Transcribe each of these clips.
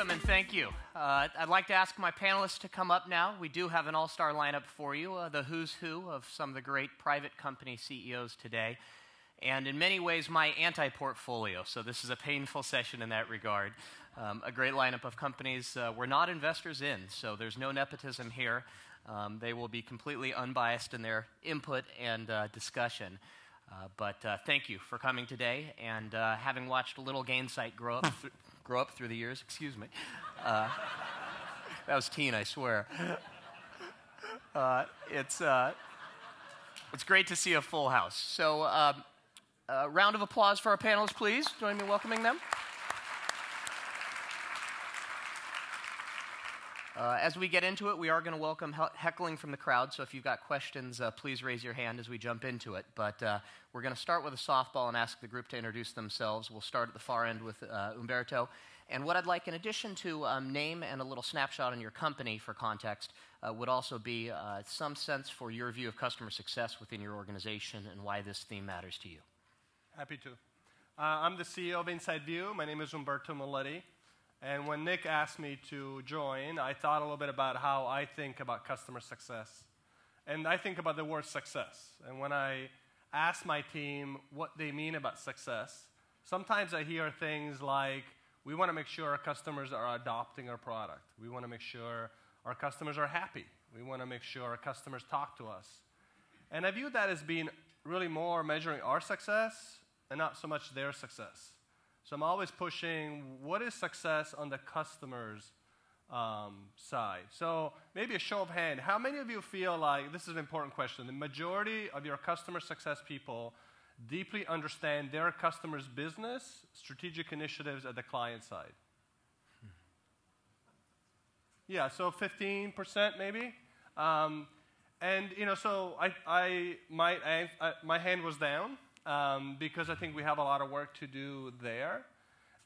welcome and thank you. I'd like to ask my panelists to come up now. We do have an all-star lineup for you, the who's who of some of the great private company CEOs today, and in many ways my anti-portfolio, so this is a painful session in that regard. A great lineup of companies we're not investors in, so there's no nepotism here. They will be completely unbiased in their input and discussion. But thank you for coming today, and having watched a little Gainsight grow up through the years, excuse me. That was Tien, I swear. It's great to see a full house. So a round of applause for our panelists, please. Join me in welcoming them. As we get into it, we are going to welcome heckling from the crowd, so if you've got questions, please raise your hand as we jump into it. But we're going to start with a softball and ask the group to introduce themselves. We'll start at the far end with Umberto. And what I'd like, in addition to name and a little snapshot on your company for context, would also be some sense for your view of customer success within your organization and why this theme matters to you. Happy to. I'm the CEO of InsideView. My name is Umberto Miletti. And when Nick asked me to join, I thought a little bit about how I think about customer success. And I think about the word success. And when I ask my team what they mean about success, sometimes I hear things like, we want to make sure our customers are adopting our product. We want to make sure our customers are happy. We want to make sure our customers talk to us. And I view that as being really more measuring our success and not so much their success. So I'm always pushing, what is success on the customer's side? So maybe a show of hand. How many of you feel like, this is an important question, the majority of your customer success people deeply understand their customer's business, strategic initiatives at the client side? Yeah, so 15% maybe. And you know, so my hand was down. Because I think we have a lot of work to do there.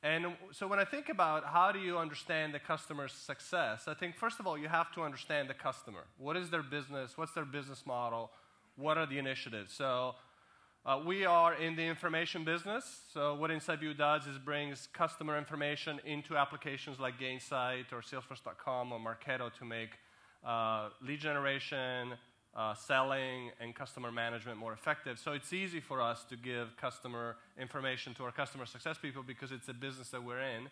And so when I think about how do you understand the customer's success, I think first of all you have to understand the customer. What is their business? What's their business model? What are the initiatives? So we are in the information business. So what InsideView does is brings customer information into applications like Gainsight or Salesforce.com or Marketo to make lead generation, selling, and customer management more effective. So it's easy for us to give customer information to our customer success people because it's a business that we're in.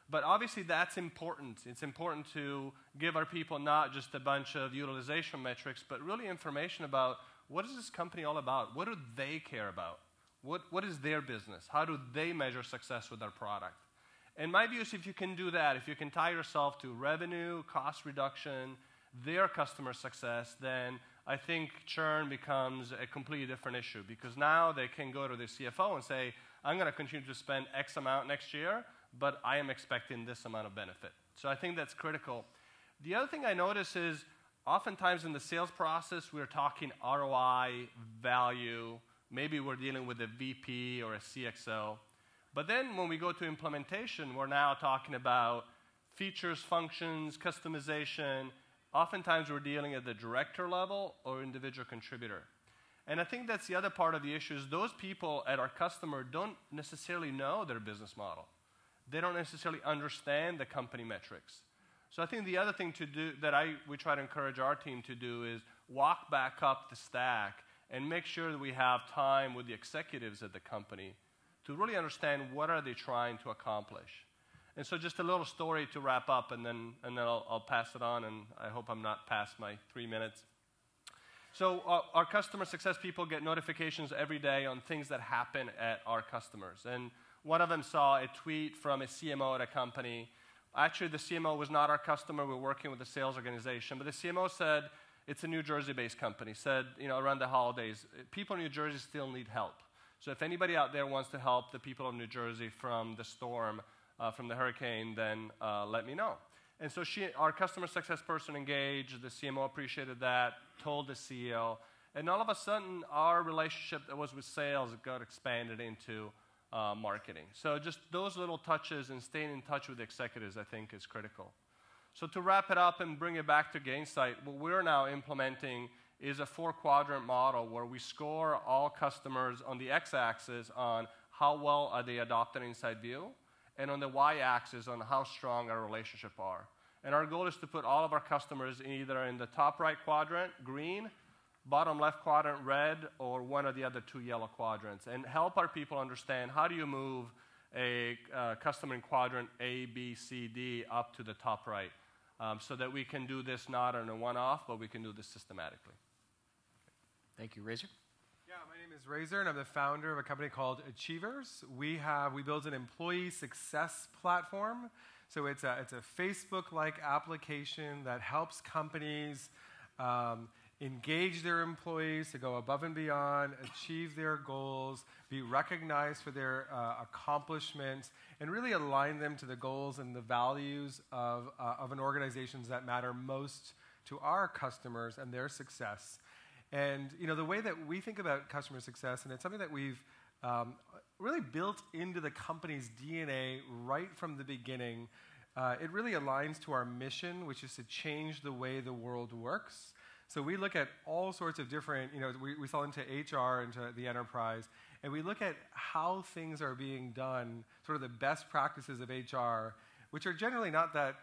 But obviously that's important. It's important to give our people not just a bunch of utilization metrics, but really information about what is this company all about? What do they care about? What is their business? How do they measure success with their product? And my view is if you can do that, if you can tie yourself to revenue, cost reduction, their customer success, then I think churn becomes a completely different issue because now they can go to their CFO and say, I'm going to continue to spend X amount next year, but I am expecting this amount of benefit. So I think that's critical. The other thing I notice is oftentimes in the sales process, we're talking ROI, value, maybe we're dealing with a VP or a CXO. But then when we go to implementation, we're now talking about features, functions, customization. Oftentimes we're dealing at the director level or individual contributor. And I think that's the other part of the issue is those people at our customer don't necessarily know their business model. They don't necessarily understand the company metrics. So I think the other thing to do that we try to encourage our team to do is walk back up the stack and make sure that we have time with the executives at the company to really understand what are they trying to accomplish. And so just a little story to wrap up, and then I'll pass it on, and I hope I'm not past my 3 minutes. So our customer success people get notifications every day on things that happen at our customers. And one of them saw a tweet from a CMO at a company. Actually, the CMO was not our customer. We're working with the sales organization. But the CMO said, it's a New Jersey-based company, said, you know, around the holidays, people in New Jersey still need help. So if anybody out there wants to help the people of New Jersey from the storm, from the hurricane, then let me know. And so our customer success person engaged, the CMO appreciated that, told the CEO, and all of a sudden our relationship that was with sales got expanded into marketing. So just those little touches and staying in touch with the executives I think is critical. So to wrap it up and bring it back to Gainsight, what we're now implementing is a 4-quadrant model where we score all customers on the x-axis on how well are they adopting InsideView, and on the y-axis on how strong our relationships are. And our goal is to put all of our customers either in the top right quadrant, green, bottom left quadrant, red, or one of the other two yellow quadrants, and help our people understand how do you move a customer in quadrant A, B, C, D up to the top right, so that we can do this not on a one-off, but we can do this systematically. Thank you, Razor. Yeah, my name is Razor, and I'm the founder of a company called Achievers. We build an employee success platform. So it's a Facebook-like application that helps companies engage their employees to go above and beyond, achieve their goals, be recognized for their accomplishments, and really align them to the goals and the values of an organization that matter most to our customers and their success. And the way that we think about customer success, and it's something that we've really built into the company's DNA right from the beginning. It really aligns to our mission, which is to change the way the world works. So we look at all sorts of different, we sell into HR, into the enterprise, and we look at how things are being done, sort of the best practices of HR, which are generally not that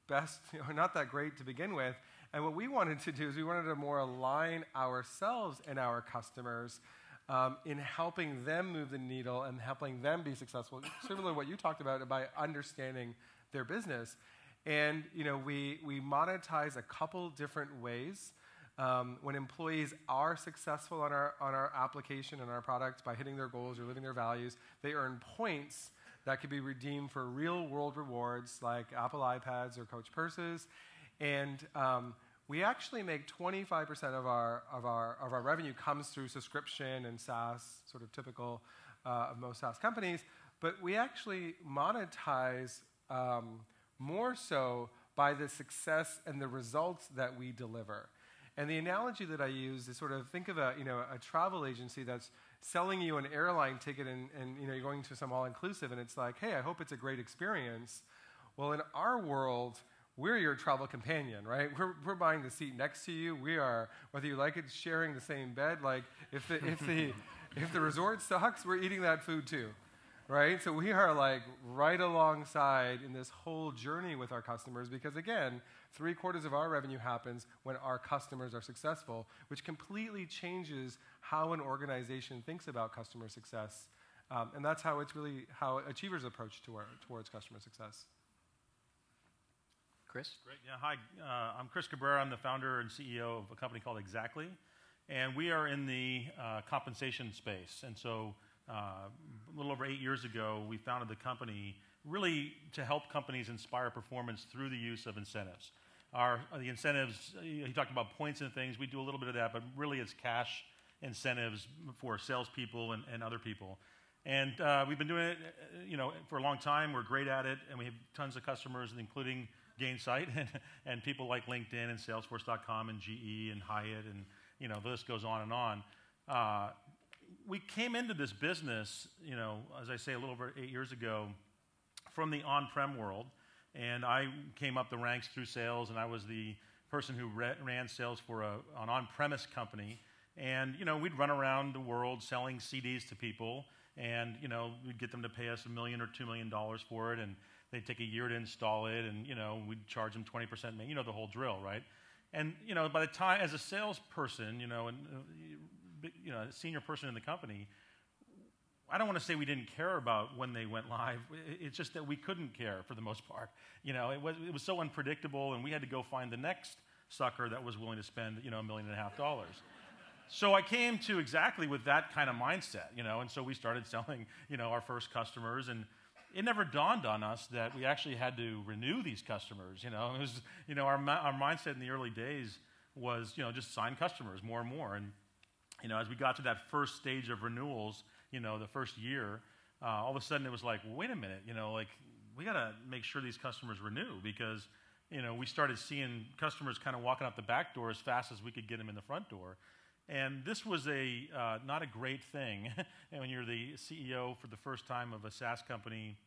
best, not that great to begin with. And what we wanted to do is we wanted to more align ourselves and our customers in helping them move the needle and helping them be successful, similar to what you talked about by understanding their business. And we monetize a couple different ways. When employees are successful on our application and our product by hitting their goals or living their values, they earn points that could be redeemed for real-world rewards like Apple iPads or Coach purses. And we actually make 25% of our revenue comes through subscription and SaaS, sort of typical of most SaaS companies. But we actually monetize more so by the success and the results that we deliver. And the analogy that I use is sort of think of a travel agency that's selling you an airline ticket and you're going to some all-inclusive and it's like, hey, I hope it's a great experience. Well, in our world, we're your travel companion, right? We're buying the seat next to you. We are, whether you like it, sharing the same bed. Like if the resort sucks, we're eating that food too. Right? So we are like right alongside in this whole journey with our customers because, again, 3/4 of our revenue happens when our customers are successful, which completely changes how an organization thinks about customer success. And that's how it's really how Achievers approach towards customer success. Chris? Great. Yeah, hi. I'm Chris Cabrera. I'm the founder and CEO of a company called Xactly. And we are in the compensation space. And so a little over 8 years ago, we founded the company really to help companies inspire performance through the use of incentives. The incentives, he talked about points and things. We do a little bit of that, but really it's cash incentives for salespeople and other people. And we've been doing it for a long time. We're great at it, and we have tons of customers, including Gainsight and people like LinkedIn and Salesforce.com and GE and Hyatt, and the list goes on and on. We came into this business, as I say, a little over 8 years ago from the on-prem world, and I came up the ranks through sales, and I was the person who ran sales for an on-premise company, and we'd run around the world selling CDs to people, and we'd get them to pay us $1 million or $2 million for it, and they'd take a year to install it, and we'd charge them 20%, the whole drill, right? And by the time, as a salesperson, a senior person in the company, I don't want to say we didn't care about when they went live. It's just that we couldn't care for the most part. It was so unpredictable, and we had to go find the next sucker that was willing to spend $1.5 million. So I came to Xactly with that kind of mindset, and so we started selling our first customers, and it never dawned on us that we actually had to renew these customers. It was our mindset in the early days was just sign customers more and more, and as we got to that first stage of renewals, the first year, all of a sudden it was like, well, wait a minute, we got to make sure these customers renew because, we started seeing customers kind of walking out the back door as fast as we could get them in the front door. And this was not a great thing when you're the CEO for the first time of a SaaS company,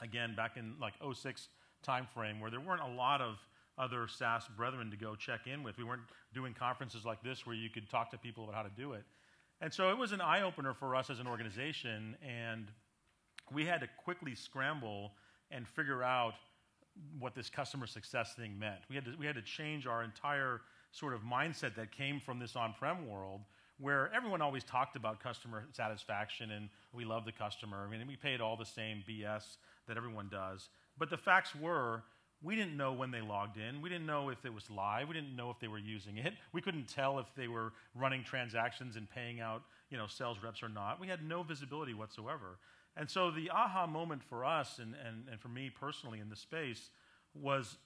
again, back in like 2006 timeframe, where there weren't a lot of other SaaS brethren to go check in with. We weren't doing conferences like this where you could talk to people about how to do it. And so it was an eye-opener for us as an organization, and we had to quickly scramble and figure out what this customer success thing meant. We had to change our entire sort of mindset that came from this on-prem world, where everyone always talked about customer satisfaction and we love the customer. I mean, we paid all the same BS that everyone does. But the facts were, we didn't know when they logged in. We didn't know if it was live. We didn't know if they were using it. We couldn't tell if they were running transactions and paying out, sales reps or not. We had no visibility whatsoever. And so the aha moment for us and for me personally in the space was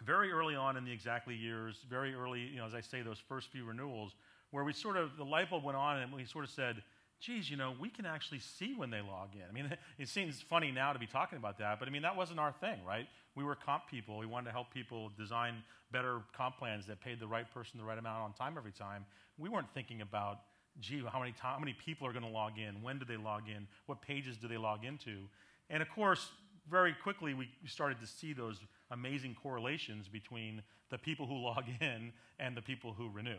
very early on in the Xactly years, very early, as I say, those first few renewals, where the light bulb went on and we sort of said, geez, we can actually see when they log in. I mean, it seems funny now to be talking about that, but I mean, that wasn't our thing, right? We were comp people. We wanted to help people design better comp plans that paid the right person the right amount on time every time. We weren't thinking about, gee, how many people are going to log in? When do they log in? What pages do they log into? And of course, very quickly, we started to see those amazing correlations between the people who log in and the people who renew.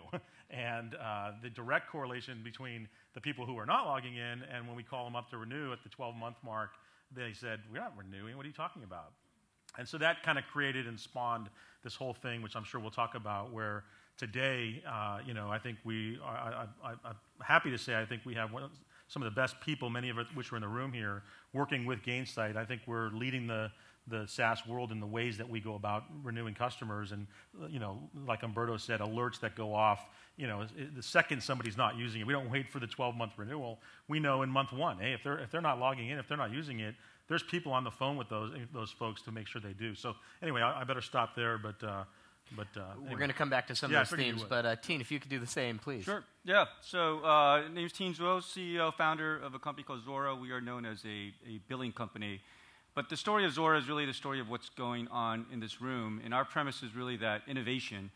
And the direct correlation between the people who are not logging in and when we call them up to renew at the 12-month mark, they said, we're not renewing, what are you talking about? And so that kind of created and spawned this whole thing, which I'm sure we'll talk about, where today, I think I'm happy to say I think we have some of the best people, many of which are in the room here, working with Gainsight. I think we're leading the SaaS world in the ways that we go about renewing customers, and like Umberto said, alerts that go off. The second somebody's not using it, we don't wait for the 12-month renewal. We know in month one, hey, if they're not logging in, if they're not using it, there's people on the phone with those folks to make sure they do. So anyway, I better stop there, but we're anyway. going to come back to some of those themes, but Tien, if you could do the same, please. Sure. Yeah. So, name's Tien Tzuo, CEO, founder of a company called Zuora. We are known as a billing company. But the story of Zuora is really the story of what's going on in this room. And our premise is really that innovation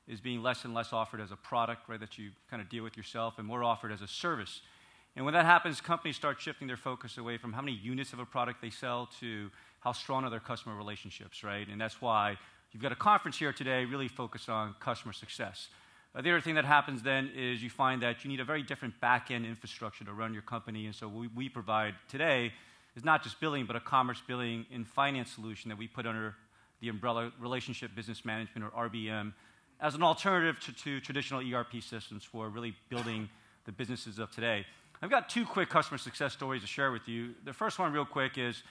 is being less and less offered as a product, right, that you kind of deal with yourself, and more offered as a service. And when that happens, companies start shifting their focus away from how many units of a product they sell to how strong are their customer relationships, right? And that's why you've got a conference here today really focused on customer success. The other thing that happens then is you find that you need a very different back-end infrastructure to run your company. And so what we provide today is not just billing, but a commerce billing and finance solution that we put under the umbrella Relationship Business Management, or RBM, as an alternative to traditional ERP systems for really building the businesses of today. I've got two quick customer success stories to share with you. The first one real quick is,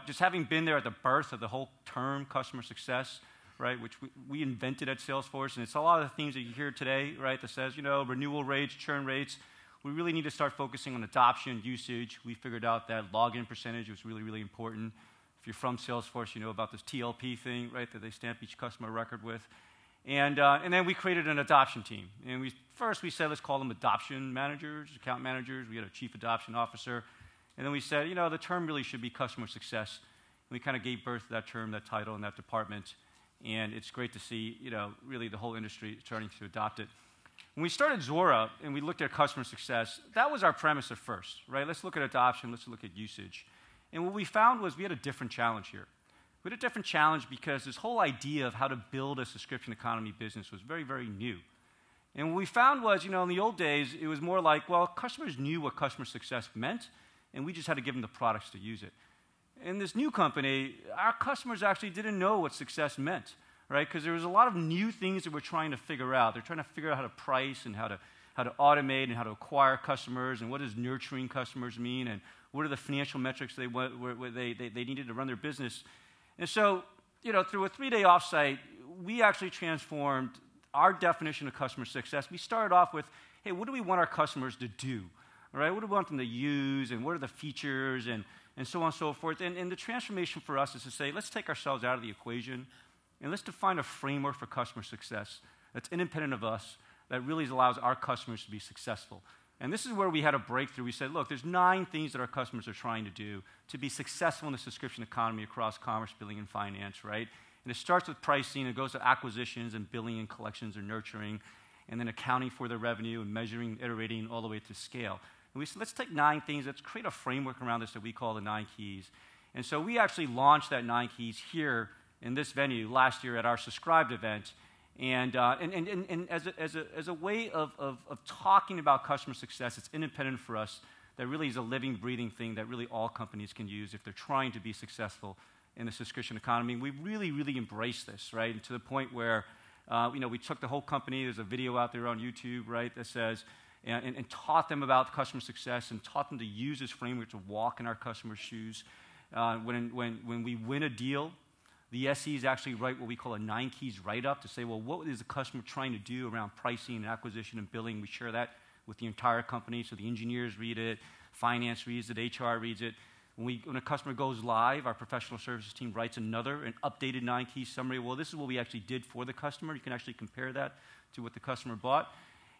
just having been there at the birth of the whole term customer success, right, which we invented at Salesforce, and it's a lot of the themes that you hear today, right, that says, renewal rates, churn rates. We really need to start focusing on adoption, usage. We figured out that login percentage was really, really important. If you're from Salesforce, you know about this TLP thing, right, that they stamp each customer record with. And then we created an adoption team. And first we said, let's call them adoption managers, account managers. We had a chief adoption officer. And then we said, the term really should be customer success. And we kind of gave birth to that term, that title, and that department. And it's great to see, really the whole industry starting to adopt it. When we started Zuora and we looked at customer success, that was our premise at first, right? Let's look at adoption, let's look at usage. And what we found was we had a different challenge here. We had a different challenge because this whole idea of how to build a subscription economy business was very, very new. And what we found was, in the old days, it was more like, well, customers knew what customer success meant, and we just had to give them the products to use it. In this new company, our customers actually didn't know what success meant, right? Because there was a lot of new things that we're trying to figure out. They're trying to figure out how to price and how to automate and how to acquire customers, and what does nurturing customers mean, and what are the financial metrics they needed to run their business. And so, through a 3-day offsite, we actually transformed our definition of customer success. We started off with, hey, what do we want our customers to do? All right, what do we want them to use, and what are the features, and so on and so forth. And the transformation for us is to say, let's take ourselves out of the equation, and let's define a framework for customer success that's independent of us, that really allows our customers to be successful. And this is where we had a breakthrough. We said, look, there's 9 things that our customers are trying to do to be successful in the subscription economy across commerce, billing, and finance, right? And it starts with pricing, it goes to acquisitions and billing and collections and nurturing, and then accounting for the revenue and measuring, iterating, all the way to scale. And we said, let's take 9 things, let's create a framework around this that we call the 9 keys. And so we actually launched that 9 keys here in this venue last year at our Subscribed event. And as a way of talking about customer success, it's independent for us that really is a living, breathing thing that really all companies can use if they're trying to be successful in the subscription economy. We really, really embrace this, right? And to the point where, we took the whole company. There's a video out there on YouTube, right, that says, and taught them about customer success and taught them to use this framework to walk in our customers' shoes. When we win a deal, the SEs actually write what we call a 9 keys write-up to say, well, what is the customer trying to do around pricing and acquisition and billing? We share that with the entire company, so the engineers read it, finance reads it, HR reads it. When a customer goes live, our professional services team writes an updated 9 key summary. Well, this is what we actually did for the customer. You can actually compare that to what the customer bought.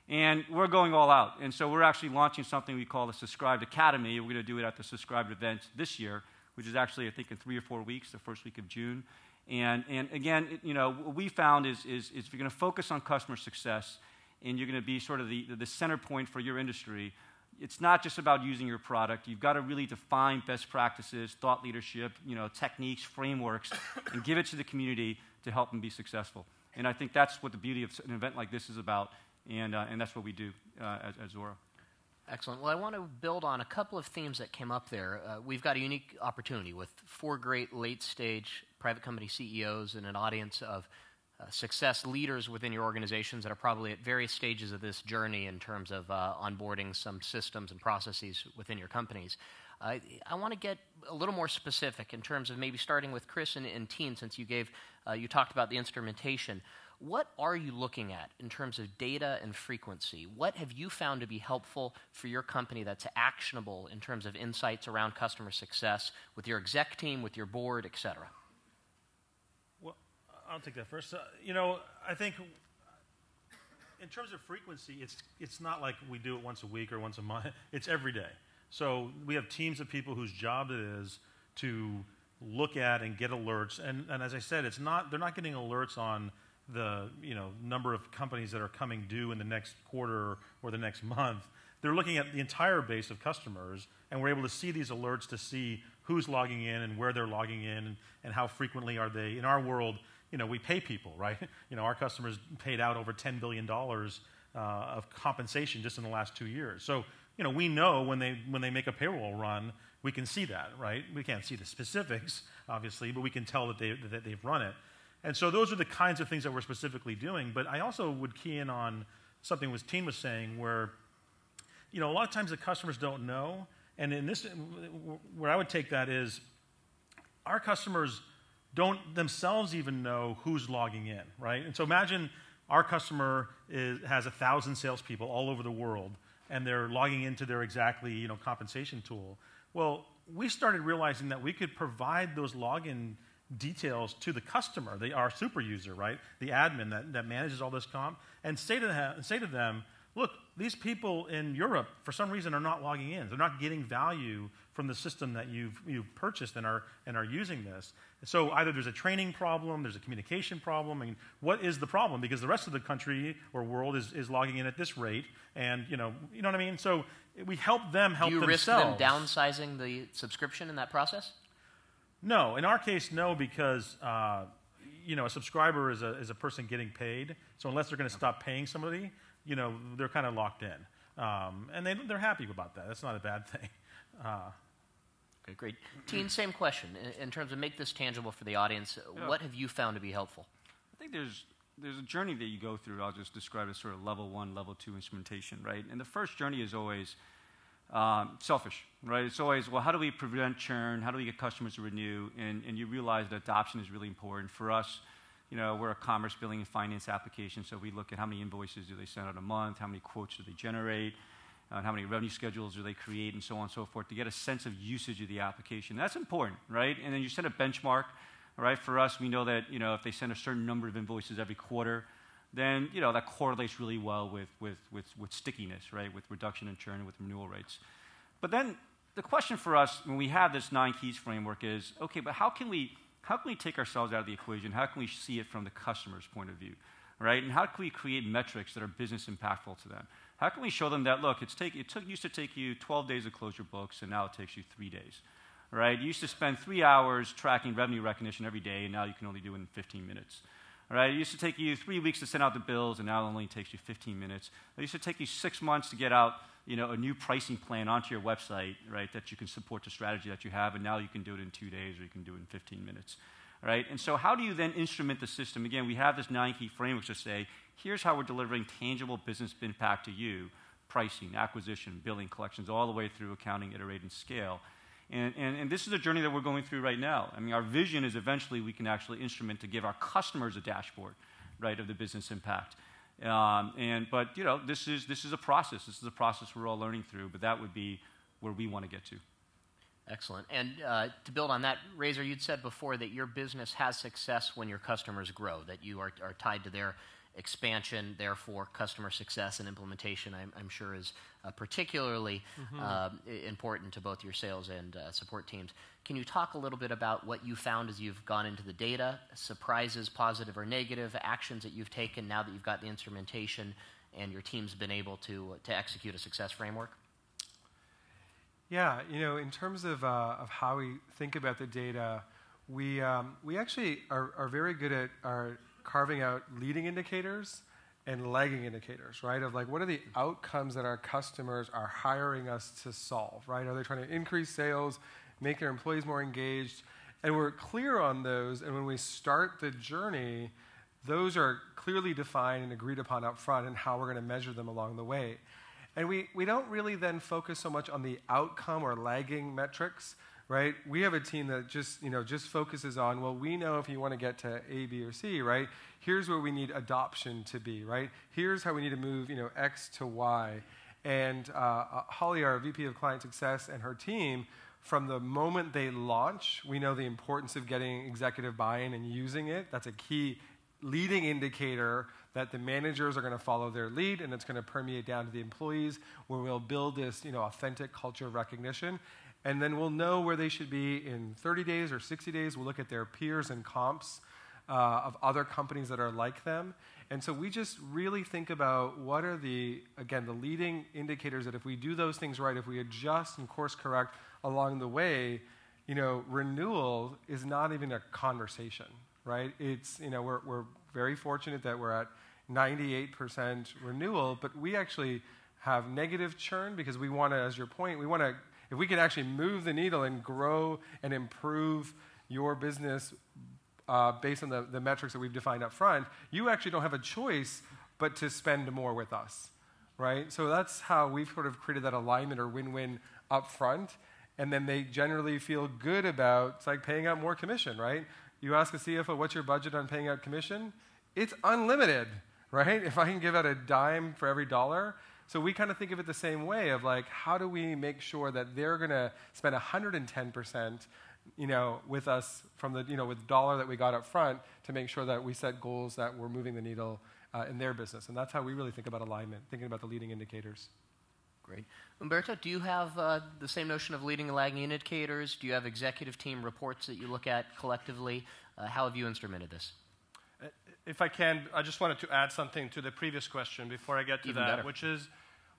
And we're going all out. And so we're actually launching something we call the Subscribed Academy. We're going to do it at the Subscribed event this year, which is actually, I think, in 3 or 4 weeks, the first week of June. And again, what we found is if you're going to focus on customer success and you're going to be sort of the center point for your industry, it's not just about using your product. You've got to really define best practices, thought leadership, techniques, frameworks, and give it to the community to help them be successful. And I think that's what the beauty of an event like this is about, and that's what we do at Zuora. Excellent. Well, I want to build on a couple of themes that came up there. We've got a unique opportunity with 4 great late-stage private company CEOs and an audience of success leaders within your organizations that are probably at various stages of this journey in terms of onboarding some systems and processes within your companies. I want to get a little more specific in terms of maybe starting with Chris and Tien, since you talked about the instrumentation. What are you looking at in terms of data and frequency? What have you found to be helpful for your company that's actionable in terms of insights around customer success with your exec team, with your board, et cetera? Well, I'll take that first. I think in terms of frequency, it's not like we do it once a week or once a month. It's every day. So we have teams of people whose job it is to look at and get alerts. And as I said, they're not getting alerts on the number of companies that are coming due in the next quarter or the next month. They're looking at the entire base of customers, and we're able to see these alerts to see who's logging in and where they're logging in and how frequently are they. In our world, we pay people, right? Our customers paid out over $10 billion of compensation just in the last 2 years. So, we know when they make a payroll run, we can see that, right? We can't see the specifics, obviously, but we can tell that they've run it. And so those are the kinds of things that we're specifically doing. But I also would key in on something Tien was saying where, a lot of times the customers don't know. And in this, where I would take that is our customers don't themselves even know who's logging in, right? And so imagine our customer has 1,000 salespeople all over the world, and they're logging into their Xactly, compensation tool. Well, we started realizing that we could provide those login details to the customer, our super user, right? The admin that manages all this comp, and say to them, look, these people in Europe, for some reason, are not logging in. They're not getting value from the system that you've purchased and are using this. So either there's a training problem, there's a communication problem. I mean, what is the problem? Because the rest of the country or world is logging in at this rate, and you know what I mean. So we help them help themselves. Do you risk them downsizing the subscription in that process? No, in our case, no, because a subscriber is a person getting paid. So unless they're going to stop paying somebody, they're kind of locked in, and they're happy about that. That's not a bad thing. Okay, great. Tien, same question. In terms of make this tangible for the audience, what have you found to be helpful? I think there's a journey that you go through. I'll just describe it as sort of level 1, level 2 instrumentation, right? And the first journey is always selfish, right? It's always, well, how do we prevent churn? How do we get customers to renew? And you realize that adoption is really important. For us, we're a commerce, billing, and finance application, so we look at how many invoices do they send out a month, how many quotes do they generate, how many revenue schedules do they create, and so on and so forth, to get a sense of usage of the application. That's important, right? And then you set a benchmark, right? For us, we know that, if they send a certain number of invoices every quarter, then, that correlates really well with stickiness, right? With reduction in churn and with renewal rates. But then the question for us when we have this 9 keys framework is, okay, but how can we take ourselves out of the equation? How can we see it from the customer's point of view, right? And how can we create metrics that are business impactful to them? How can we show them that, look, used to take you 12 days to close your books, and now it takes you 3 days, right? You used to spend 3 hours tracking revenue recognition every day, and now you can only do it in 15 minutes. Right? It used to take you 3 weeks to send out the bills, and now it only takes you 15 minutes. It used to take you 6 months to get out a new pricing plan onto your website, right, that you can support the strategy that you have, and now you can do it in 2 days or you can do it in 15 minutes, right? And so how do you then instrument the system? Again, we have this 9-key framework to say, here's how we're delivering tangible business impact to you: pricing, acquisition, billing, collections, all the way through accounting, iterate, and scale. And this is a journey that we're going through right now. I mean, our vision is eventually we can actually instrument to give our customers a dashboard, right, of the business impact. But this is a process. This is a process we're all learning through. But that would be where we want to get to. Excellent. And to build on that, Razor, you'd said before that your business has success when your customers grow, that you are tied to their expansion, therefore customer success and implementation, I'm sure, is particularly important to both your sales and support teams. Can you talk a little bit about what you found as you've gone into the data, surprises, positive or negative, actions that you've taken now that you've got the instrumentation and your team's been able to execute a success framework? Yeah, in terms of how we think about the data, we actually are very good at carving out leading indicators and lagging indicators, right? Of like, what are the outcomes that our customers are hiring us to solve, right? Are they trying to increase sales, make their employees more engaged? And we're clear on those, and when we start the journey, those are clearly defined and agreed upon up front and how we're going to measure them along the way. And we don't really then focus so much on the outcome or lagging metrics, right? We have a team that just focuses on, well, we know if you want to get to A, B, or C, right? Here's where we need adoption to be, right? Here's how we need to move, X to Y. And Holly, our VP of Client Success, and her team, from the moment they launch, we know the importance of getting executive buy-in and using it. That's a key leading indicator that the managers are going to follow their lead, and it's going to permeate down to the employees, where we'll build this, authentic culture of recognition. And then we'll know where they should be in 30 days or 60 days. We'll look at their peers and comps of other companies that are like them. And so we just really think about what are the leading indicators that if we do those things right, if we adjust and course correct along the way, renewal is not even a conversation, right? It's, we're very fortunate that we're at 98% renewal, but we actually have negative churn because we want to, as your point, if we can actually move the needle and grow and improve your business based on the metrics that we've defined up front, you actually don't have a choice but to spend more with us, right? So that's how we've sort of created that alignment or win-win up front, and then they generally feel good about, it's like paying out more commission, right? You ask a CFO, what's your budget on paying out commission? It's unlimited, right? If I can give out a dime for every dollar. So we kind of think of it the same way of like, how do we make sure that they're going to spend 110%, with us from the, with the dollar that we got up front to make sure that we set goals that we're moving the needle in their business. And that's how we really think about alignment, thinking about the leading indicators. Great. Umberto, do you have the same notion of leading and lagging indicators? Do you have executive team reports that you look at collectively? How have you instrumented this? If I can, I just wanted to add something to the previous question before I get to that, which is,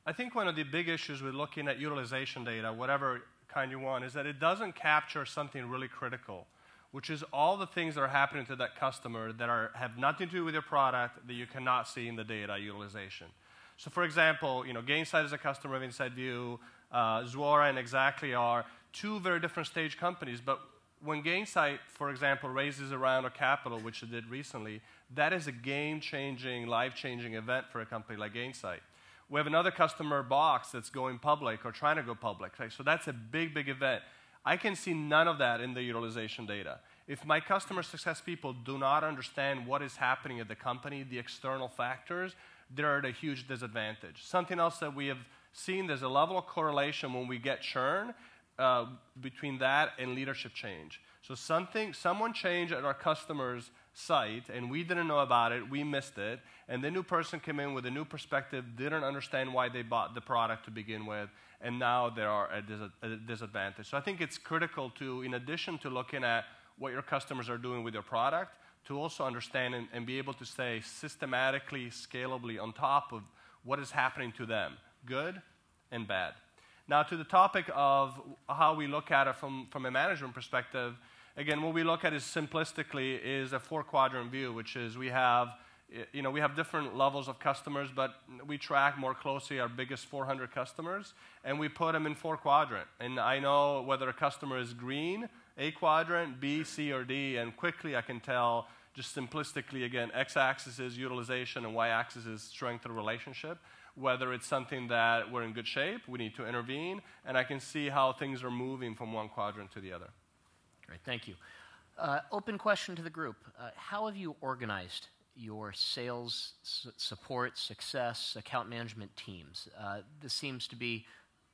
I think one of the big issues with looking at utilization data, whatever kind you want, is that it doesn't capture something really critical, which is all the things that are happening to that customer that have nothing to do with your product that you cannot see in the data utilization. So for example, Gainsight is a customer of InsideView, Zuora and Xactly are two very different stage companies, but when Gainsight, for example, raises a round of capital, which it did recently, that is a game-changing, life-changing event for a company like Gainsight. We have another customer, Box, that's going public or trying to go public. Right? So that's a big, big event. I can see none of that in the utilization data. If my customer success people do not understand what is happening at the company, the external factors, they're at a huge disadvantage. Something else that we have seen, there's a level of correlation when we get churn between that and leadership change. So someone changed at our customer's site, and we didn't know about it, we missed it, and the new person came in with a new perspective, didn't understand why they bought the product to begin with, and now they are at a disadvantage. So I think it's critical to, in addition to looking at what your customers are doing with your product, to also understand and be able to stay systematically, scalably on top of what is happening to them, good and bad. Now, to the topic of how we look at it from a management perspective, again, what we look at is simplistically is a 4-quadrant view, which is we have we have different levels of customers, but we track more closely our biggest 400 customers, and we put them in 4 quadrants. And I know whether a customer is green, A quadrant, B, C, or D, and quickly I can tell, just simplistically again, x-axis is utilization and y-axis is strength of relationship, whether it's something that we're in good shape, we need to intervene, and I can see how things are moving from one quadrant to the other. Great, thank you. Open question to the group. How have you organized your sales, support, success, account management teams? This seems to be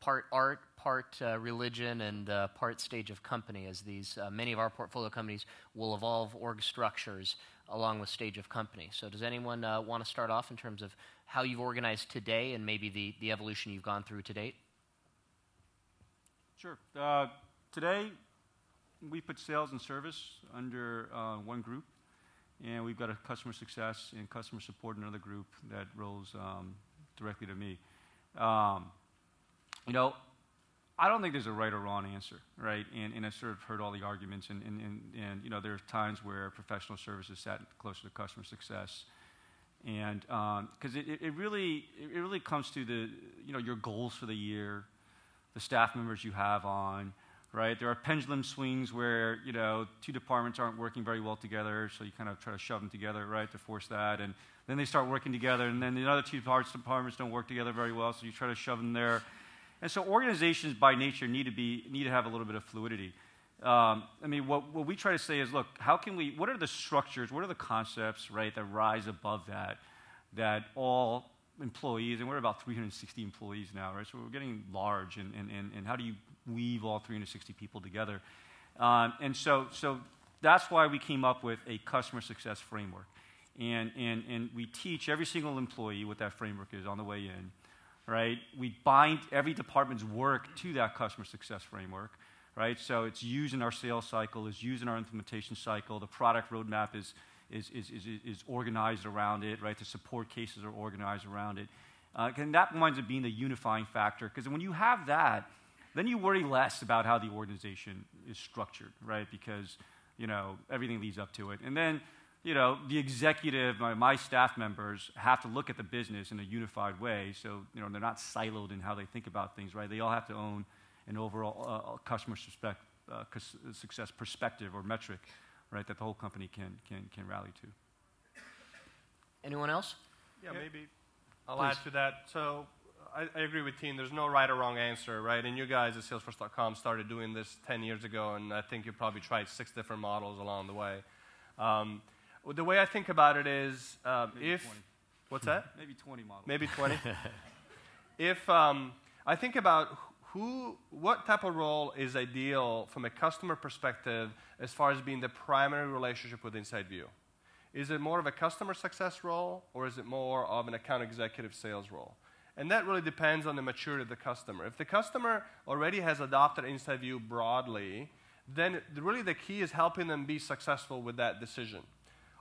part art, part religion, and part stage of company, as these many of our portfolio companies will evolve org structures along with stage of company. So does anyone want to start off in terms of how you've organized today and maybe the evolution you've gone through to date? Sure. Today, we put sales and service under one group, and we've got a customer success and customer support in another group that rolls directly to me. I don't think there's a right or wrong answer, right? And I've sort of heard all the arguments, and there's times where professional services sat closer to customer success, and because it really comes to the your goals for the year, the staff members you have on, right? There are pendulum swings where 2 departments aren't working very well together, so you kind of try to shove them together, right, to force that, and then they start working together, and then the other 2 departments don't work together very well, so you try to shove them there. And so organizations by nature need to have a little bit of fluidity. What we try to say is, look, what are the structures, what are the concepts, right, that rise above that all employees, and we're about 360 employees now, right, so we're getting large, and how do you weave all 360 people together? And so that's why we came up with a customer success framework. And we teach every single employee what that framework is on the way in. Right? We bind every department's work to that customer success framework, right? So it's used in our sales cycle, it's used in our implementation cycle, the product roadmap is organized around it, right? The support cases are organized around it. And that winds up being the unifying factor, because when you have that, then you worry less about how the organization is structured, right? Because, everything leads up to it. And then, the executive, my staff members have to look at the business in a unified way, so they're not siloed in how they think about things, right? They all have to own an overall customer success perspective or metric, right, that the whole company can rally to. Anyone else? Yeah, maybe I'll add to that. So I agree with Tien. There's no right or wrong answer, right? And you guys at Salesforce.com started doing this 10 years ago, and I think you probably tried 6 different models along the way. The way I think about it is, Maybe 20. What's that? Maybe 20 models. Maybe 20. If I think about what type of role is ideal from a customer perspective as far as being the primary relationship with InsideView. Is it more of a customer success role, or is it more of an account executive sales role? And that really depends on the maturity of the customer. If the customer already has adopted InsideView broadly, then really the key is helping them be successful with that decision.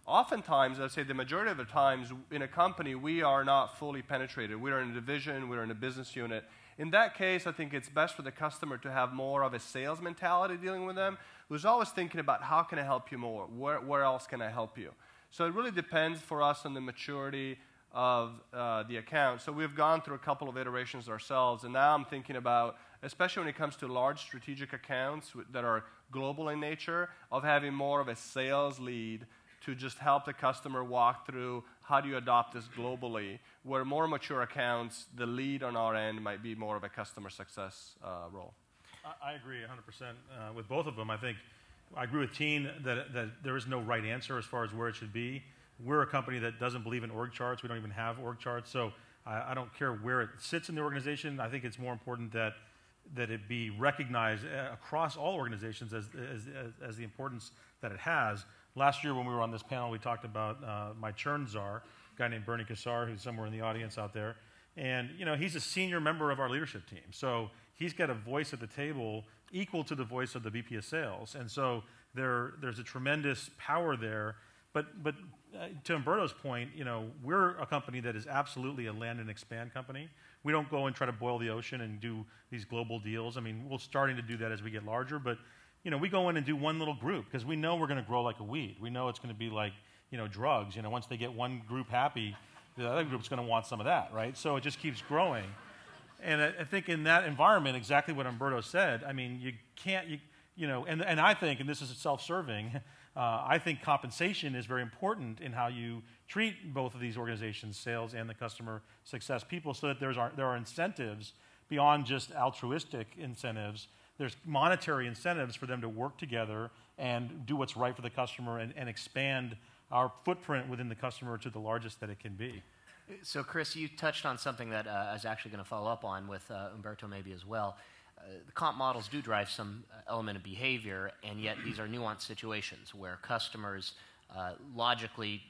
Oftentimes, I'd say the majority of the times in a company, we are not fully penetrated. We're in a division, we're in a business unit. In that case, I think it's best for the customer to have more of a sales mentality dealing with them, who's always thinking about how can I help you more? Where else can I help you? So it really depends for us on the maturity of the account. So we've gone through a couple of iterations ourselves, and now I'm thinking about, especially when it comes to large strategic accounts that are global in nature, of having more of a sales lead to just help the customer walk through how do you adopt this globally, where more mature accounts, the lead on our end might be more of a customer success role. I agree 100% with both of them. I think I agree with Tien that there is no right answer as far as where it should be. We're a company that doesn't believe in org charts. We don't even have org charts, so I don't care where it sits in the organization. I think it's more important that it be recognized across all organizations as the importance that it has. Last year when we were on this panel, we talked about my churn czar, a guy named Bernie Kassar, who's somewhere in the audience out there. And he's a senior member of our leadership team. So he's got a voice at the table equal to the voice of the VP of sales. And so there's a tremendous power there. But to Umberto's point, we're a company that is absolutely a land and expand company. We don't go and try to boil the ocean and do these global deals. I mean, we're starting to do that as we get larger, but we go in and do one little group because we know we're going to grow like a weed. We know it's going to be like, drugs. Once they get one group happy, the other group's going to want some of that, right? So it just keeps growing. And I think in that environment, exactly what Umberto said, I mean, you can't, and I think, and this is self-serving, I think compensation is very important in how you treat both of these organizations, sales and the customer success people, so that there are incentives beyond just altruistic incentives. There's monetary incentives for them to work together and do what's right for the customer and expand our footprint within the customer to the largest that it can be. So, Chris, you touched on something that I was actually going to follow up on with Umberto maybe as well. The comp models do drive some element of behavior, and yet these are nuanced situations where customers logically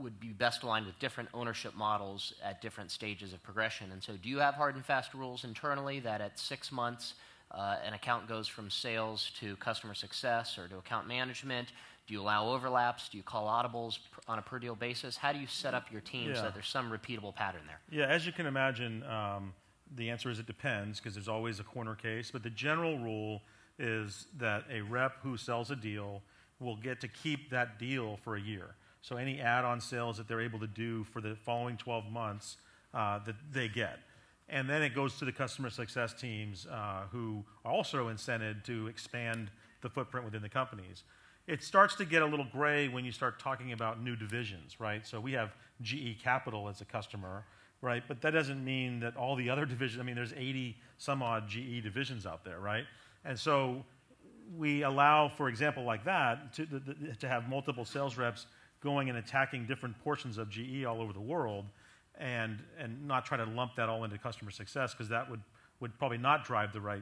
would be best aligned with different ownership models at different stages of progression. And so do you have hard and fast rules internally that at 6 months an account goes from sales to customer success or to account management? Do you allow overlaps? Do you call audibles on a per deal basis? How do you set up your team so that there's some repeatable pattern there? Yeah, as you can imagine, the answer is it depends because there's always a corner case. But the general rule is that a rep who sells a deal will get to keep that deal for a year. So any add-on sales that they're able to do for the following 12 months that they get. And then it goes to the customer success teams who are also incented to expand the footprint within the companies. It starts to get a little gray when you start talking about new divisions, right? So we have GE Capital as a customer, right? But that doesn't mean that all the other divisions, I mean, there's 80 some odd GE divisions out there, right? And so we allow, for example, like that, to have multiple sales reps going and attacking different portions of GE all over the world and not try to lump that all into customer success because that would probably not drive the right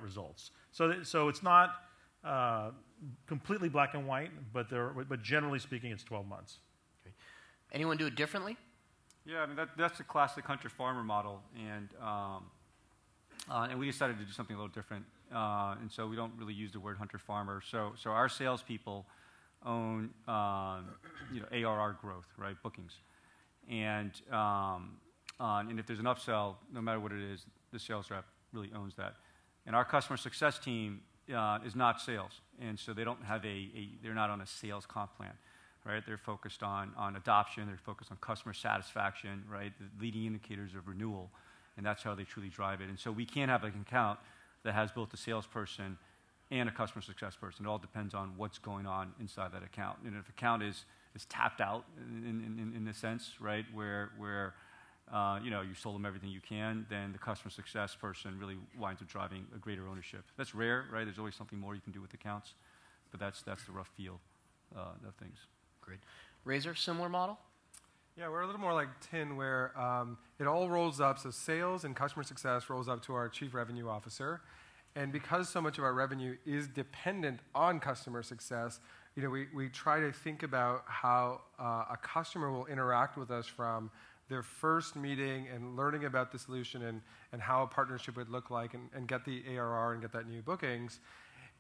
results. So it's not completely black and white, but generally speaking, it's 12 months. Okay. Anyone do it differently? Yeah, I mean that's the classic hunter-farmer model, and we decided to do something a little different, and so we don't really use the word hunter-farmer. So our salespeople own ARR growth, right, bookings, and if there's an upsell, no matter what it is, the sales rep really owns that, and our customer success team is not sales, and so they don't have they're not on a sales comp plan, right? They're focused on adoption, they're focused on customer satisfaction, right? The leading indicators of renewal, and that's how they truly drive it. And so we can't have an account that has both a salesperson and a customer success person. It all depends on what's going on inside that account. And if account is tapped out in a sense, right, where you sold them everything you can, then the customer success person really winds up driving a greater ownership. That's rare, right? There's always something more you can do with accounts, but that's the rough feel of things. Great. Razor, similar model? Yeah, we're a little more like Tien, where it all rolls up. So sales and customer success rolls up to our chief revenue officer. And because so much of our revenue is dependent on customer success, we try to think about how a customer will interact with us from their first meeting and learning about the solution and how a partnership would look like and get the ARR and get that new bookings.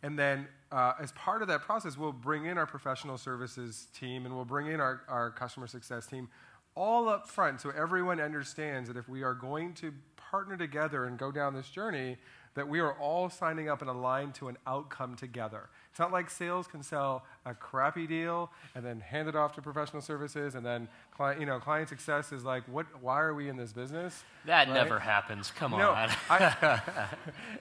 And then as part of that process, we'll bring in our professional services team and we'll bring in our customer success team all up front so everyone understands that if we are going to partner together and go down this journey, that we are all signing up and aligned to an outcome together. It's not like sales can sell a crappy deal and then hand it off to professional services, and then client success is like, why are we in this business? That never happens. Come on.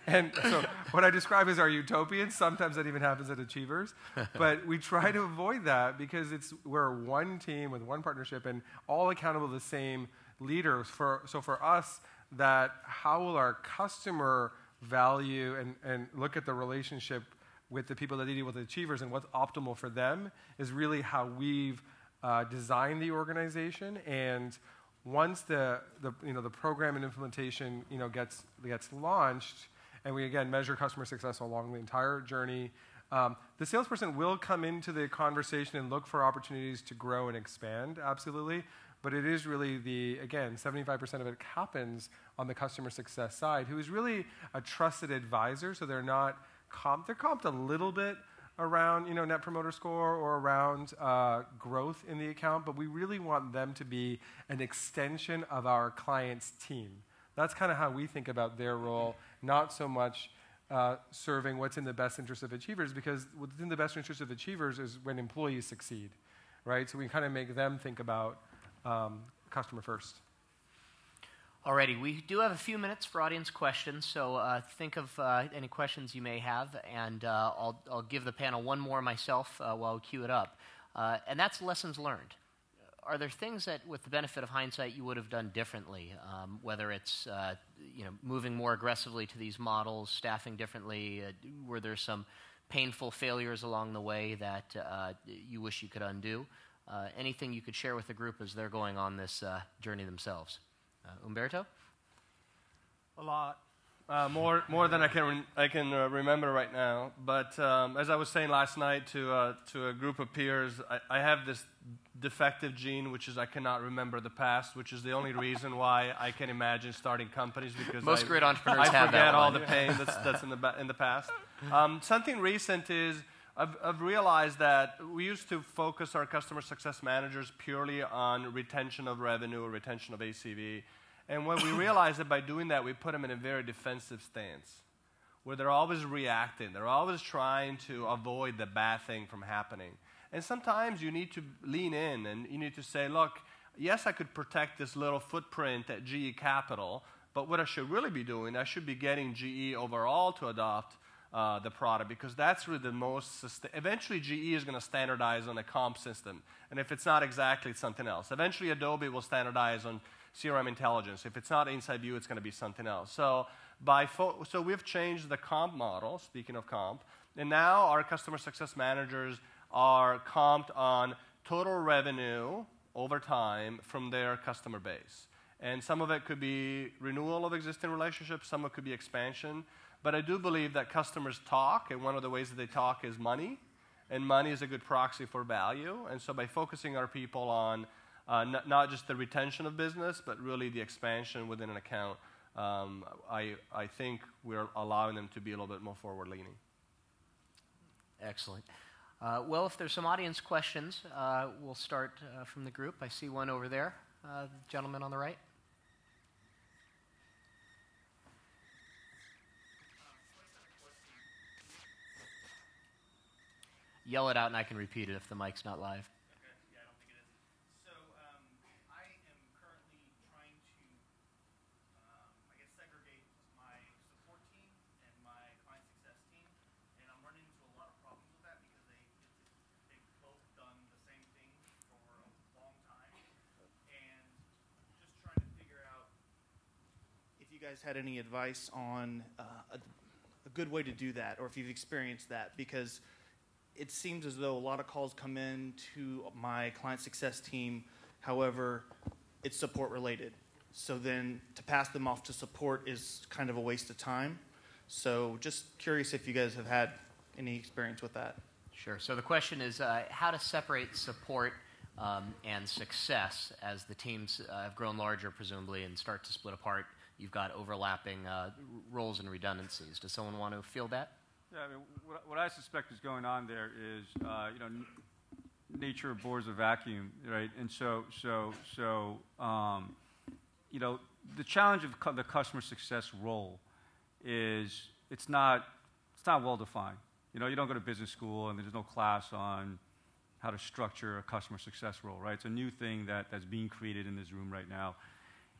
And so what I describe as our utopians, sometimes that even happens at Achievers, but we try to avoid that because we're one team with one partnership and all accountable to the same leaders. So for us, that how will our customer value and look at the relationship with the people that deal with Achievers and what's optimal for them is really how we've designed the organization. And once the program and implementation gets launched, and we again measure customer success along the entire journey, the salesperson will come into the conversation and look for opportunities to grow and expand, absolutely. But it is really 75% of it happens on the customer success side, who is really a trusted advisor. So they're not they're comped a little bit around Net Promoter Score or around growth in the account, but we really want them to be an extension of our client's team. That's kind of how we think about their role, not so much serving what's in the best interest of Achievers, because what's in the best interest of Achievers is when employees succeed, right? So we kind of make them think about customer first. Alrighty, we do have a few minutes for audience questions, so think of any questions you may have, and I'll give the panel one more myself while we queue it up. And that's lessons learned. Are there things that, with the benefit of hindsight, you would have done differently, whether it's moving more aggressively to these models, staffing differently? Were there some painful failures along the way that you wish you could undo? Anything you could share with the group as they're going on this journey themselves? Umberto? A lot. More than I can remember right now. But as I was saying last night to a group of peers, I have this defective gene, which is I cannot remember the past, which is the only reason why I can imagine starting companies, because most great entrepreneurs I have forget that all one. the pain that's in the past. Something recent is I've realized that we used to focus our customer success managers purely on retention of revenue or retention of ACV. And when we realized that by doing that, we put them in a very defensive stance, where they're always reacting. They're always trying to avoid the bad thing from happening. And sometimes you need to lean in and you need to say, look, yes, I could protect this little footprint at GE Capital, but what I should really be doing, I should be getting GE overall to adopt the product, because that's really the most eventually GE is going to standardize on a comp system. And if it's not Xactly, it's something else. Eventually Adobe will standardize on CRM intelligence. If it's not InsideView, it's going to be something else. So we've changed the comp model, speaking of comp, and now our customer success managers are comped on total revenue over time from their customer base. And some of it could be renewal of existing relationships, some of it could be expansion. But I do believe that customers talk, and one of the ways that they talk is money, and money is a good proxy for value. And so by focusing our people on not just the retention of business, but really the expansion within an account, I think we're allowing them to be a little bit more forward-leaning. Excellent. Well, if there's some audience questions, we'll start from the group. I see one over there. The gentleman on the right. Yell it out and I can repeat it if the mic's not live. Okay, yeah, I don't think it is. So I am currently trying to, segregate my support team and my client success team, and I'm running into a lot of problems with that because they've both done the same thing for a long time, and just trying to figure out if you guys had any advice on a good way to do that, or if you've experienced that, because it seems as though a lot of calls come in to my client success team. However, it's support related. So then to pass them off to support is kind of a waste of time. So just curious if you guys have had any experience with that. Sure. So the question is how to separate support and success as the teams have grown larger, presumably, and start to split apart. You've got overlapping roles and redundancies. Does someone want to field that? Yeah, I mean, what I suspect is going on there is, nature abhors a vacuum, right? And so, the challenge of the customer success role is it's not well defined. You don't go to business school and there's no class on how to structure a customer success role, right? It's a new thing that's being created in this room right now.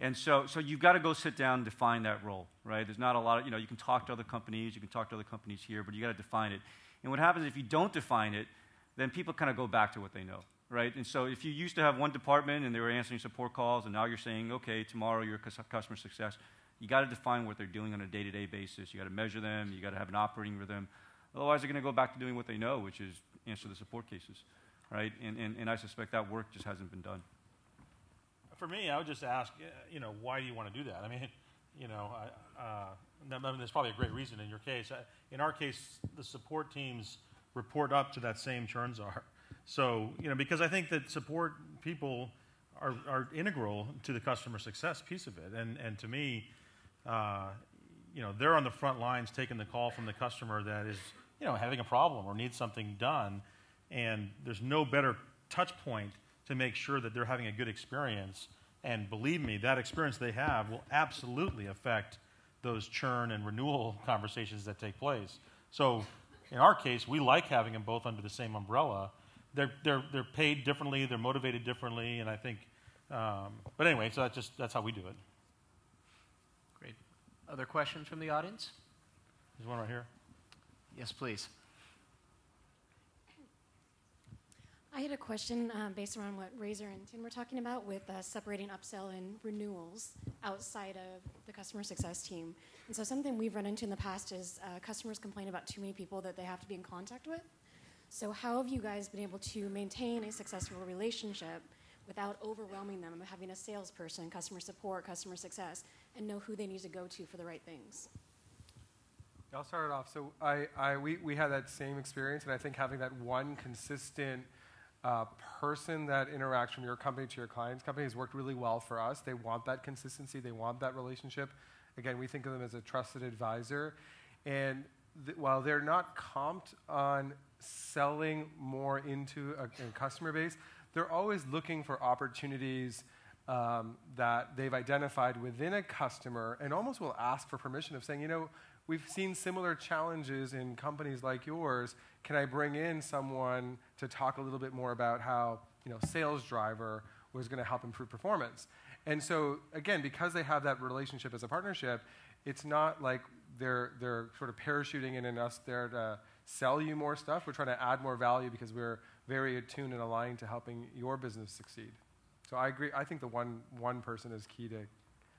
And so you've got to go sit down and define that role, right? There's not a lot of, you can talk to other companies, you can talk to other companies here, but you got to define it. And what happens if you don't define it, then people kind of go back to what they know, right? And so if you used to have one department and they were answering support calls, and now you're saying, okay, tomorrow you're customer success, you got to define what they're doing on a day-to-day basis. You got to measure them. You got to have an operating rhythm. Otherwise, they're going to go back to doing what they know, which is answer the support cases, right? And I suspect that work just hasn't been done. For me, I would just ask, why do you want to do that? I mean, there's probably a great reason in your case. In our case, the support teams report up to that same churn czar. So, because I think that support people are integral to the customer success piece of it. And to me, they're on the front lines taking the call from the customer that is, having a problem or needs something done. And there's no better touch point to make sure that they're having a good experience. And believe me, that experience they have will absolutely affect those churn and renewal conversations that take place. So in our case, we like having them both under the same umbrella. They're paid differently, they're motivated differently, and I think, but anyway, so that's how we do it. Great. Other questions from the audience? There's one right here. Yes, please. I had a question based around what Razor and Tien were talking about with separating upsell and renewals outside of the customer success team. And so something we've run into in the past is customers complain about too many people that they have to be in contact with. So how have you guys been able to maintain a successful relationship without overwhelming them, having a salesperson, customer support, customer success, and know who they need to go to for the right things? I'll start it off. So we had that same experience, and I think having that one consistent person that interacts from your company to your client's company has worked really well for us. They want that consistency. They want that relationship. Again, we think of them as a trusted advisor. And while they're not comped on selling more into a customer base, they're always looking for opportunities that they've identified within a customer and almost will ask for permission of saying, you know, we've seen similar challenges in companies like yours. Can I bring in someone to talk a little bit more about how, you know, sales driver was going to help improve performance? And so, again, because they have that relationship as a partnership, it's not like they're sort of parachuting in and us there to sell you more stuff. We're trying to add more value because we're very attuned and aligned to helping your business succeed. So I agree. I think the one person is key to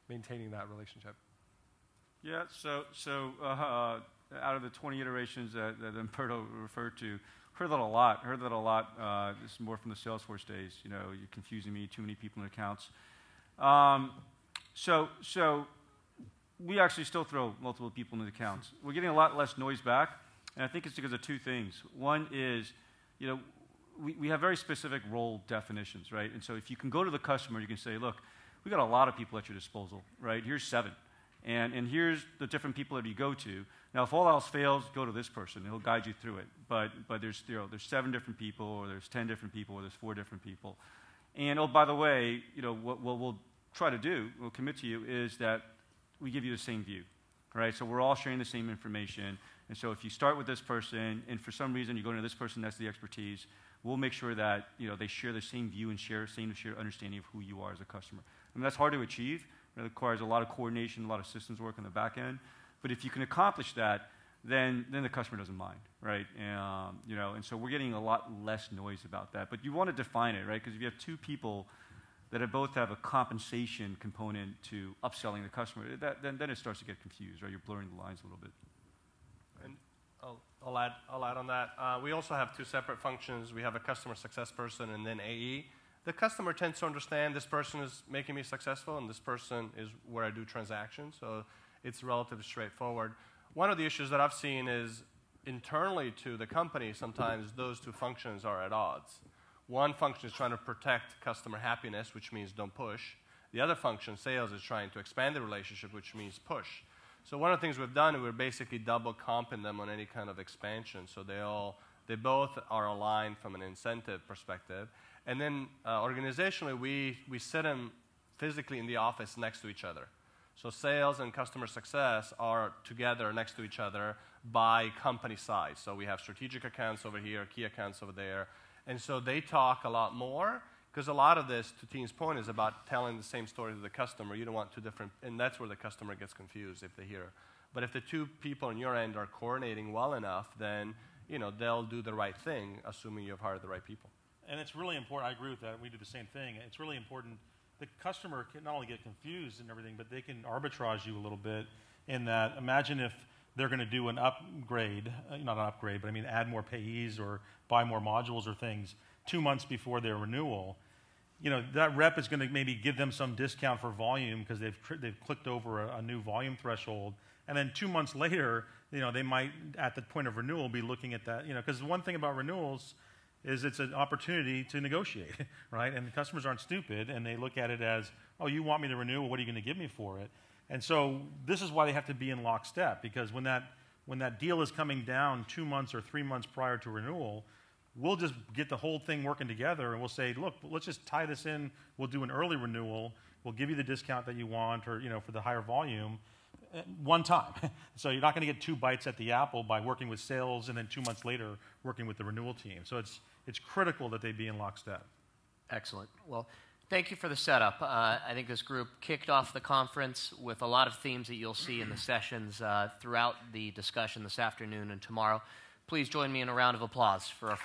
maintaining that relationship. Yeah, so out of the 20 iterations that Umberto referred to, heard that a lot. This is more from the Salesforce days. You know, you're confusing me, too many people in accounts. So we actually still throw multiple people in the accounts. We're getting a lot less noise back, and I think it's because of two things. One is, you know, we have very specific role definitions, right? And so if you can go to the customer, you can say, look, we got a lot of people at your disposal, right? Here's 7. And here's the different people that you go to. Now, if all else fails, go to this person. He'll guide you through it. But there's 7 different people, or there's 10 different people, or there's 4 different people. And oh, by the way, you know what we'll try to do, we'll commit to you, is that we give you the same view, right? So we're all sharing the same information. And so if you start with this person, and for some reason you go to this person, that's the expertise, we'll make sure that, you know, they share the same view and same understanding of who you are as a customer. I mean, that's hard to achieve. It requires a lot of coordination, a lot of systems work on the back end. But if you can accomplish that, then the customer doesn't mind, right? You know, and so we're getting a lot less noise about that. But you want to define it, right? Because if you have 2 people that both have a compensation component to upselling the customer, then it starts to get confused, right? You're blurring the lines a little bit. And I'll add on that. We also have 2 separate functions. We have a customer success person and then AE. The customer tends to understand this person is making me successful and this person is where I do transactions, so it's relatively straightforward. One of the issues that I've seen is internally to the company, sometimes those 2 functions are at odds. One function is trying to protect customer happiness, which means don't push. The other function, sales, is trying to expand the relationship, which means push. So one of the things we've done, we're basically double comping them on any kind of expansion, so they both are aligned from an incentive perspective. And then organizationally, we sit them physically in the office next to each other. So sales and customer success are together next to each other by company size. So we have strategic accounts over here, key accounts over there. And so they talk a lot more, because a lot of this, to Tien's point, is about telling the same story to the customer. You don't want 2 different, and that's where the customer gets confused if they hear. But if the 2 people on your end are coordinating well enough, then, you know, they'll do the right thing, assuming you've hired the right people. And it's really important. I agree with that. We do the same thing. It's really important. The customer can not only get confused and everything, but they can arbitrage you a little bit in that. Imagine if they're going to do an upgrade, not an upgrade, but I mean add more payees or buy more modules or things 2 months before their renewal. You know, that rep is going to maybe give them some discount for volume because they've clicked over a new volume threshold. And then 2 months later, you know, they might, at the point of renewal, be looking at that. You know, because one thing about renewals is it's an opportunity to negotiate, right? And the customers aren't stupid, and they look at it as, oh, you want me to renew? What are you going to give me for it? And so this is why they have to be in lockstep, because when that deal is coming down 2 months or 3 months prior to renewal, we'll just get the whole thing working together, and we'll say, look, let's just tie this in. We'll do an early renewal. We'll give you the discount that you want, or, you know, for the higher volume. one time. So you're not going to get 2 bites at the apple by working with sales and then 2 months later working with the renewal team. So it's critical that they be in lockstep. Excellent. Well, thank you for the setup. I think this group kicked off the conference with a lot of themes that you'll see in the sessions throughout the discussion this afternoon and tomorrow. Please join me in a round of applause for our first